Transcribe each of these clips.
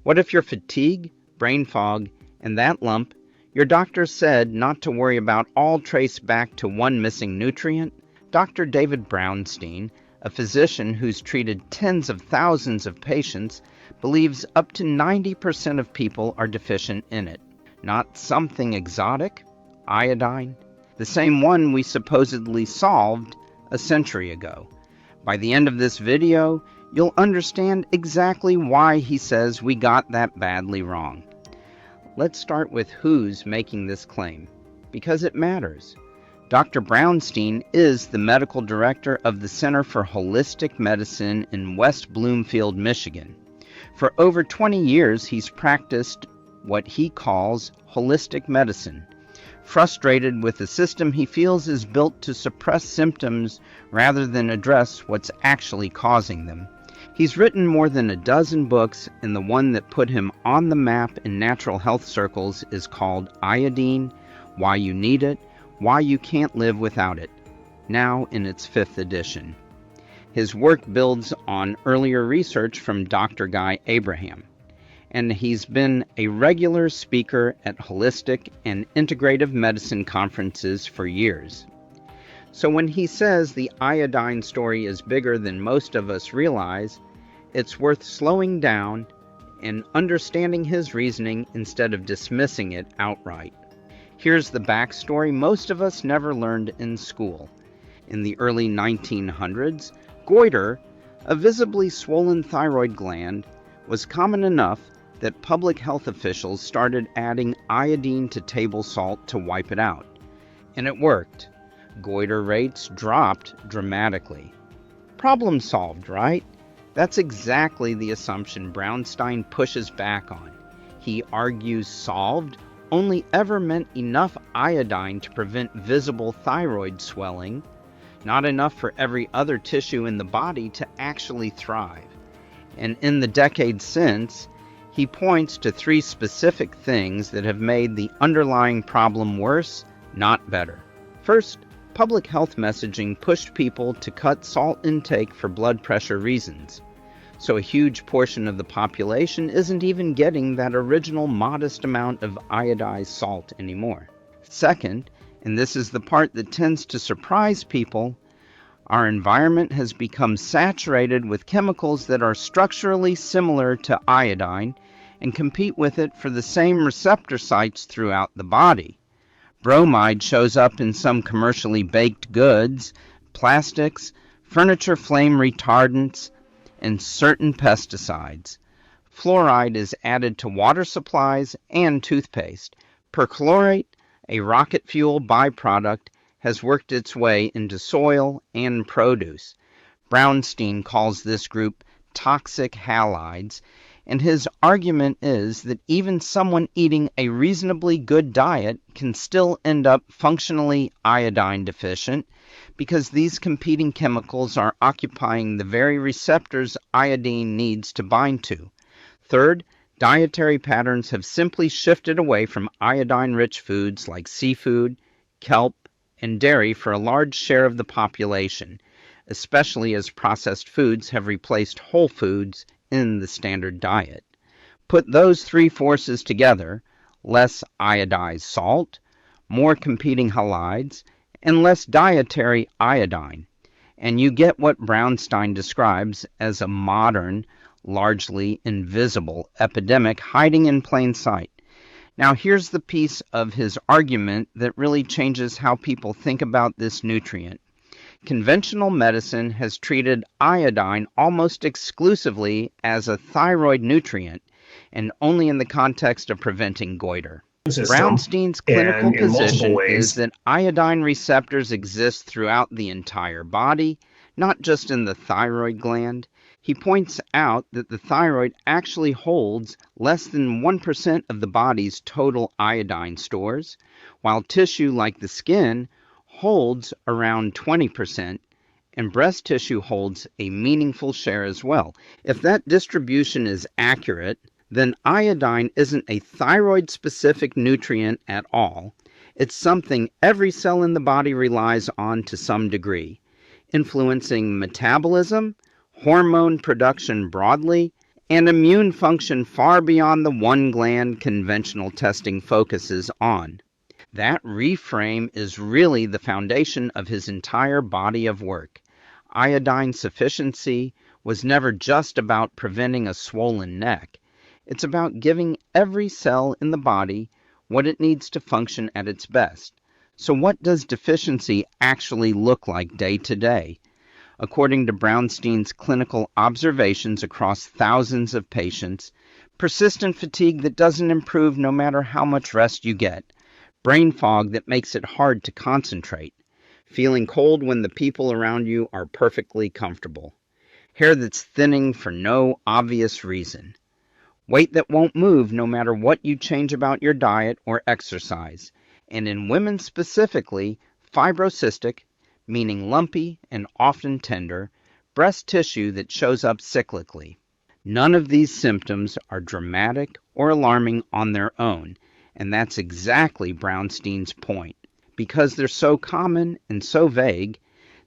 What if your fatigue, brain fog, and that lump, your doctor said not to worry about, all trace back to one missing nutrient? Dr. David Brownstein, a physician who's treated tens of thousands of patients, believes up to 90% of people are deficient in it. Not something exotic, iodine, the same one we supposedly solved a century ago. By the end of this video, you'll understand exactly why he says we got that badly wrong. Let's start with who's making this claim, because it matters. Dr. Brownstein is the medical director of the Center for Holistic Medicine in West Bloomfield, Michigan. For over 20 years, he's practiced what he calls holistic medicine, frustrated with a system he feels is built to suppress symptoms rather than address what's actually causing them. He's written more than a dozen books, and the one that put him on the map in natural health circles is called Iodine, Why You Need It, Why You Can't Live Without It, now in its 5th edition. His work builds on earlier research from Dr. Guy Abraham, and he's been a regular speaker at holistic and integrative medicine conferences for years. So when he says the iodine story is bigger than most of us realize, it's worth slowing down and understanding his reasoning instead of dismissing it outright. Here's the backstory most of us never learned in school. In the early 1900s, goiter, a visibly swollen thyroid gland, was common enough that public health officials started adding iodine to table salt to wipe it out. And it worked. Goiter rates dropped dramatically. Problem solved, right? That's exactly the assumption Brownstein pushes back on. He argues solved only ever meant enough iodine to prevent visible thyroid swelling, not enough for every other tissue in the body to actually thrive. And in the decades since, he points to 3 specific things that have made the underlying problem worse, not better. First, public health messaging pushed people to cut salt intake for blood pressure reasons. So a huge portion of the population isn't even getting that original modest amount of iodized salt anymore. Second, and this is the part that tends to surprise people, our environment has become saturated with chemicals that are structurally similar to iodine and compete with it for the same receptor sites throughout the body. Bromide shows up in some commercially baked goods, plastics, furniture flame retardants, and certain pesticides. Fluoride is added to water supplies and toothpaste. Perchlorate, a rocket fuel byproduct, has worked its way into soil and produce. Brownstein calls this group toxic halides, and his argument is that even someone eating a reasonably good diet can still end up functionally iodine deficient because these competing chemicals are occupying the very receptors iodine needs to bind to. Third, dietary patterns have simply shifted away from iodine-rich foods like seafood, kelp, and dairy for a large share of the population, especially as processed foods have replaced whole foods in the standard diet. Put those 3 forces together, less iodized salt, more competing halides, and less dietary iodine, and you get what Brownstein describes as a modern, largely invisible epidemic hiding in plain sight. Now here's the piece of his argument that really changes how people think about this nutrient. Conventional medicine has treated iodine almost exclusively as a thyroid nutrient, and only in the context of preventing goiter. Brownstein's clinical position is that iodine receptors exist throughout the entire body, not just in the thyroid gland. He points out that the thyroid actually holds less than 1% of the body's total iodine stores, while tissue like the skin holds around 20%, and breast tissue holds a meaningful share as well. If that distribution is accurate, then iodine isn't a thyroid-specific nutrient at all. It's something every cell in the body relies on to some degree, influencing metabolism, hormone production broadly, and immune function far beyond the one gland conventional testing focuses on. That reframe is really the foundation of his entire body of work. Iodine sufficiency was never just about preventing a swollen neck. It's about giving every cell in the body what it needs to function at its best. So what does deficiency actually look like day to day? According to Brownstein's clinical observations across thousands of patients, persistent fatigue that doesn't improve no matter how much rest you get, brain fog that makes it hard to concentrate, feeling cold when the people around you are perfectly comfortable, hair that's thinning for no obvious reason, weight that won't move no matter what you change about your diet or exercise, and in women specifically, fibrocystic, meaning lumpy and often tender, breast tissue that shows up cyclically. None of these symptoms are dramatic or alarming on their own, and that's exactly Brownstein's point. Because they're so common and so vague,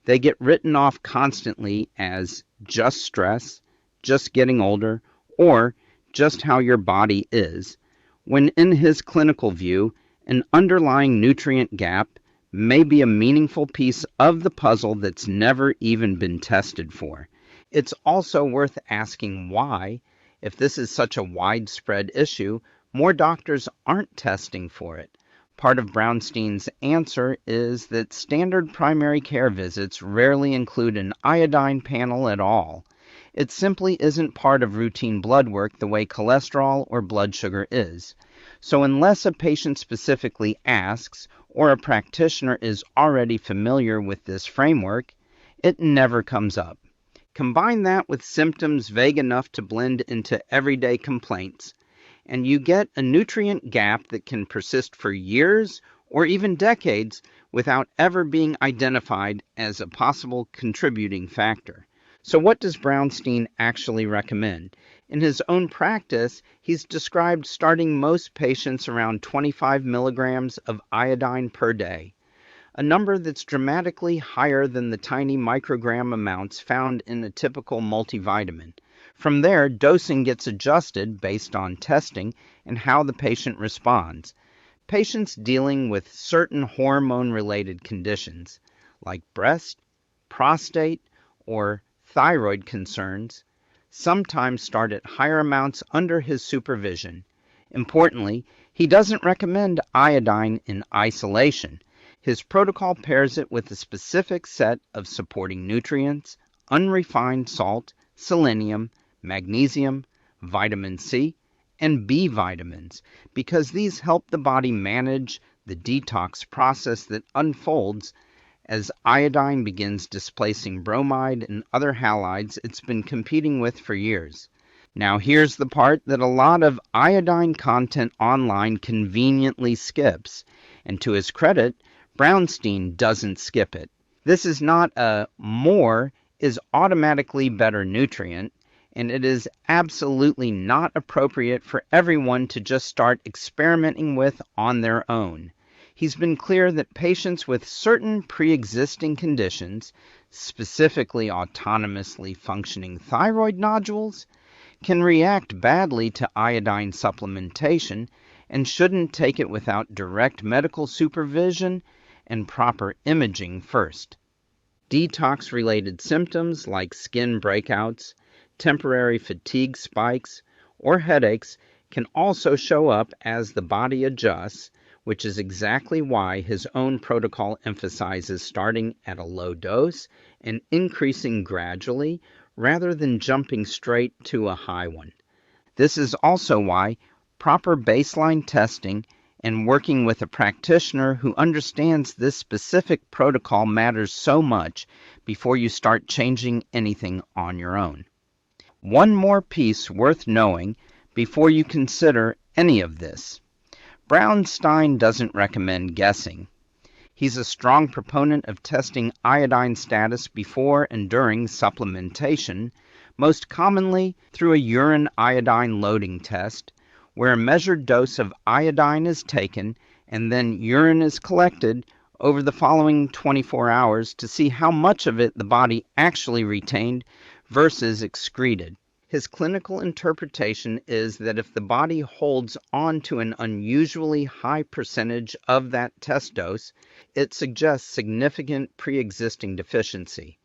they get written off constantly as just stress, just getting older, or just how your body is, when in his clinical view, an underlying nutrient gap may be a meaningful piece of the puzzle that's never even been tested for. It's also worth asking why, if this is such a widespread issue, more doctors aren't testing for it. Part of Brownstein's answer is that standard primary care visits rarely include an iodine panel at all. It simply isn't part of routine blood work the way cholesterol or blood sugar is. So unless a patient specifically asks, or a practitioner is already familiar with this framework, it never comes up. Combine that with symptoms vague enough to blend into everyday complaints, and you get a nutrient gap that can persist for years or even decades without ever being identified as a possible contributing factor. So what does Brownstein actually recommend? In his own practice, he's described starting most patients around 25 milligrams of iodine per day, a number that's dramatically higher than the tiny microgram amounts found in a typical multivitamin. From there, dosing gets adjusted based on testing and how the patient responds. Patients dealing with certain hormone-related conditions, like breast, prostate, or thyroid concerns, sometimes start at higher amounts under his supervision. Importantly, he doesn't recommend iodine in isolation. His protocol pairs it with a specific set of supporting nutrients, unrefined salt, selenium, magnesium, vitamin C, and B vitamins, because these help the body manage the detox process that unfolds as iodine begins displacing bromide and other halides it's been competing with for years. Now here's the part that a lot of iodine content online conveniently skips, and to his credit, Brownstein doesn't skip it. This is not a more is automatically better nutrient, and it is absolutely not appropriate for everyone to just start experimenting with on their own. He's been clear that patients with certain pre-existing conditions, specifically autonomously functioning thyroid nodules, can react badly to iodine supplementation and shouldn't take it without direct medical supervision and proper imaging first. Detox-related symptoms like skin breakouts, temporary fatigue spikes, or headaches can also show up as the body adjusts, which is exactly why his own protocol emphasizes starting at a low dose and increasing gradually rather than jumping straight to a high one. This is also why proper baseline testing and working with a practitioner who understands this specific protocol matters so much before you start changing anything on your own. One more piece worth knowing before you consider any of this. Brownstein doesn't recommend guessing. He's a strong proponent of testing iodine status before and during supplementation, most commonly through a urine iodine loading test, where a measured dose of iodine is taken and then urine is collected over the following 24 hours to see how much of it the body actually retained versus excreted. His clinical interpretation is that if the body holds on to an unusually high percentage of that test dose, it suggests significant pre-existing deficiency,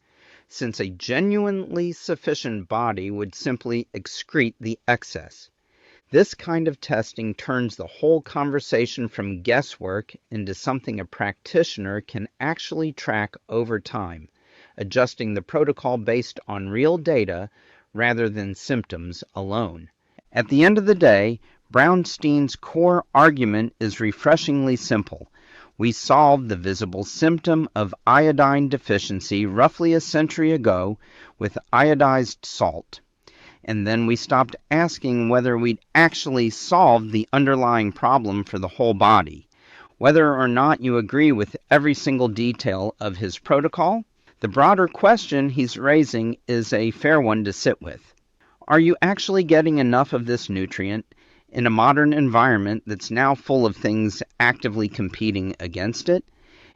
since a genuinely sufficient body would simply excrete the excess. This kind of testing turns the whole conversation from guesswork into something a practitioner can actually track over time, adjusting the protocol based on real data rather than symptoms alone. At the end of the day, Brownstein's core argument is refreshingly simple. We solved the visible symptom of iodine deficiency roughly a century ago with iodized salt. And then we stopped asking whether we'd actually solved the underlying problem for the whole body. Whether or not you agree with every single detail of his protocol, the broader question he's raising is a fair one to sit with. Are you actually getting enough of this nutrient in a modern environment that's now full of things actively competing against it?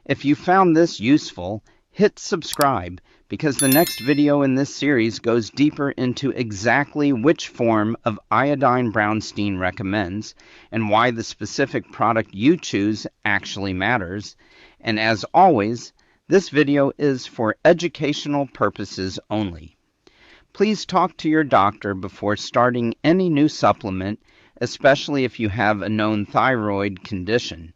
If you found this useful, hit subscribe, because the next video in this series goes deeper into exactly which form of iodine Brownstein recommends and why the specific product you choose actually matters. And as always, this video is for educational purposes only. Please talk to your doctor before starting any new supplement, especially if you have a known thyroid condition.